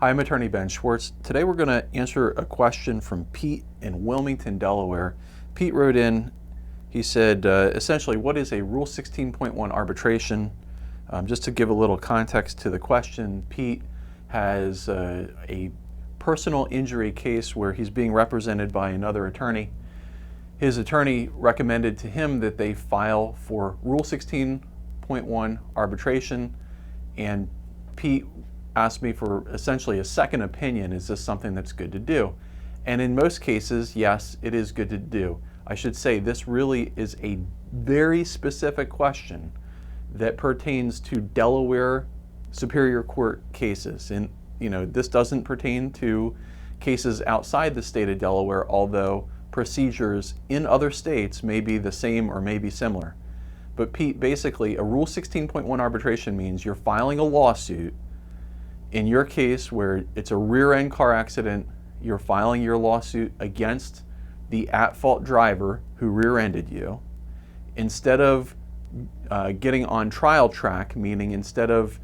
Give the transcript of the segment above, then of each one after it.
Hi, I'm attorney Ben Schwartz. Today we're going to answer a question from Pete in Wilmington, Delaware. Pete wrote in, he said, essentially, what is a Rule 16.1 arbitration? Just to give a little context to the question, Pete has a personal injury case where he's being represented by another attorney. His attorney recommended to him that they file for Rule 16.1 arbitration, and Pete asked me for essentially a second opinion. Is this something that's good to do? And in most cases, yes, it is good to do. I should say this really is a very specific question that pertains to Delaware Superior Court cases. And this doesn't pertain to cases outside the state of Delaware, although procedures in other states may be the same or may be similar. But Pete, basically, a Rule 16.1 arbitration means you're filing a lawsuit. In your case, where it's a rear-end car accident, you're filing your lawsuit against the at-fault driver who rear-ended you. Instead of getting on trial track, meaning instead of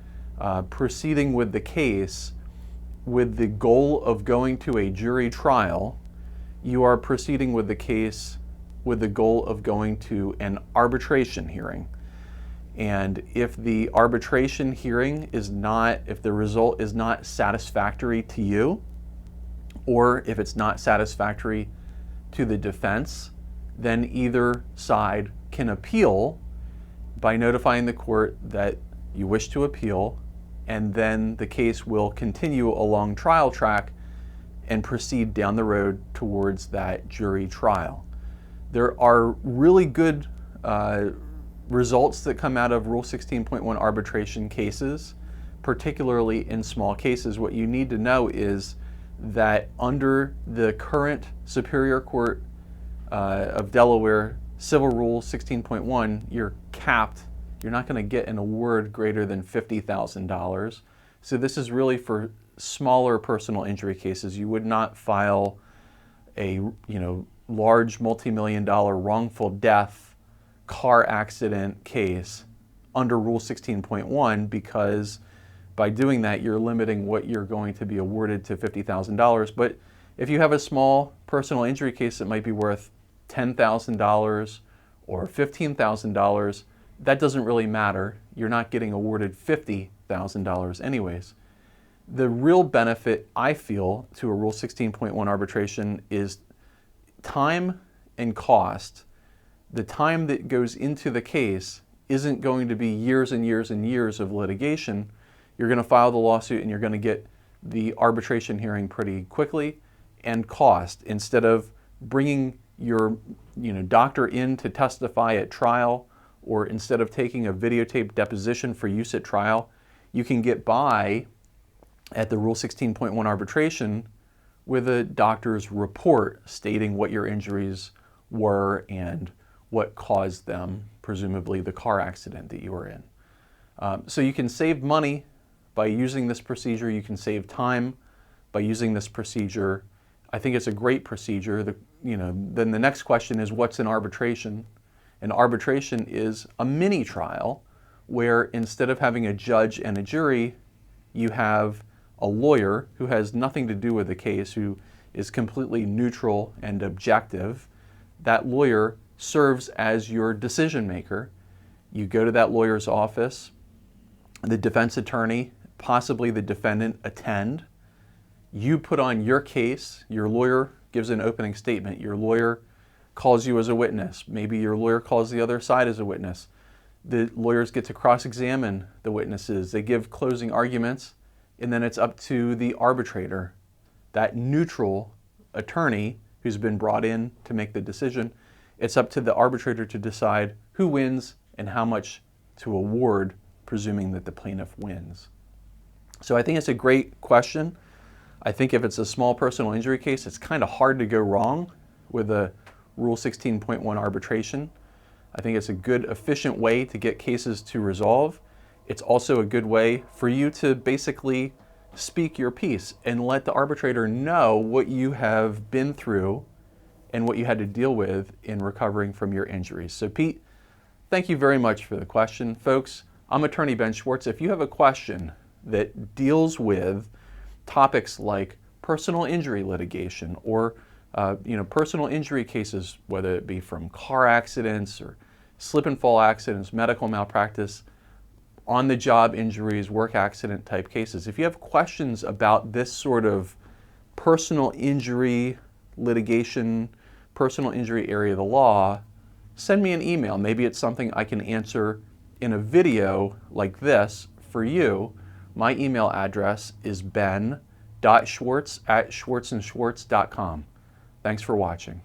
proceeding with the case with the goal of going to a jury trial, you are proceeding with the case with the goal of going to an arbitration hearing. And if the arbitration hearing if the result is not satisfactory to you, or if it's not satisfactory to the defense, then either side can appeal by notifying the court that you wish to appeal, and then the case will continue along trial track and proceed down the road towards that jury trial. There are really good results that come out of Rule 16.1 arbitration cases, particularly in small cases. What you need to know is that under the current Superior Court of Delaware Civil Rule 16.1, you're capped. You're not going to get an award greater than $50,000. So this is really for smaller personal injury cases. You would not file a large multi-million-dollar wrongful death car accident case under Rule 16.1, because by doing that you're limiting what you're going to be awarded to $50,000. But if you have a small personal injury case that might be worth $10,000 or $15,000, that doesn't really matter. You're not getting awarded $50,000 anyways. The real benefit, I feel, to a Rule 16.1 arbitration is time and cost. The time that goes into the case isn't going to be years and years and years of litigation. You're going to file the lawsuit and you're going to get the arbitration hearing pretty quickly. And cost, instead of bringing your doctor in to testify at trial, or instead of taking a videotaped deposition for use at trial, you can get by at the Rule 16.1 arbitration with a doctor's report stating what your injuries were and what caused them, presumably the car accident that you were in. So you can save money by using this procedure. You can save time by using this procedure. I think it's a great procedure. Then the next question is, what's an arbitration? An arbitration is a mini trial where instead of having a judge and a jury, you have a lawyer who has nothing to do with the case, who is completely neutral and objective. That lawyer serves as your decision maker. You go to that lawyer's office, the defense attorney, possibly the defendant, attend. You put on your case, your lawyer gives an opening statement, your lawyer calls you as a witness, maybe your lawyer calls the other side as a witness. The lawyers get to cross-examine the witnesses, they give closing arguments, and then it's up to the arbitrator, that neutral attorney who's been brought in to make the decision. It's up to the arbitrator to decide who wins and how much to award, presuming that the plaintiff wins. So I think it's a great question. I think if it's a small personal injury case, it's kind of hard to go wrong with a Rule 16.1 arbitration. I think it's a good, efficient way to get cases to resolve. It's also a good way for you to basically speak your piece and let the arbitrator know what you have been through and what you had to deal with in recovering from your injuries. So Pete, thank you very much for the question. Folks, I'm attorney Ben Schwartz. If you have a question that deals with topics like personal injury litigation or personal injury cases, whether it be from car accidents or slip and fall accidents, medical malpractice, on-the-job injuries, work accident type cases. If you have questions about this sort of personal injury litigation, personal injury area of the law, send me an email. Maybe it's something I can answer in a video like this for you. My email address is ben.schwartz@schwartzandschwartz.com. Thanks for watching.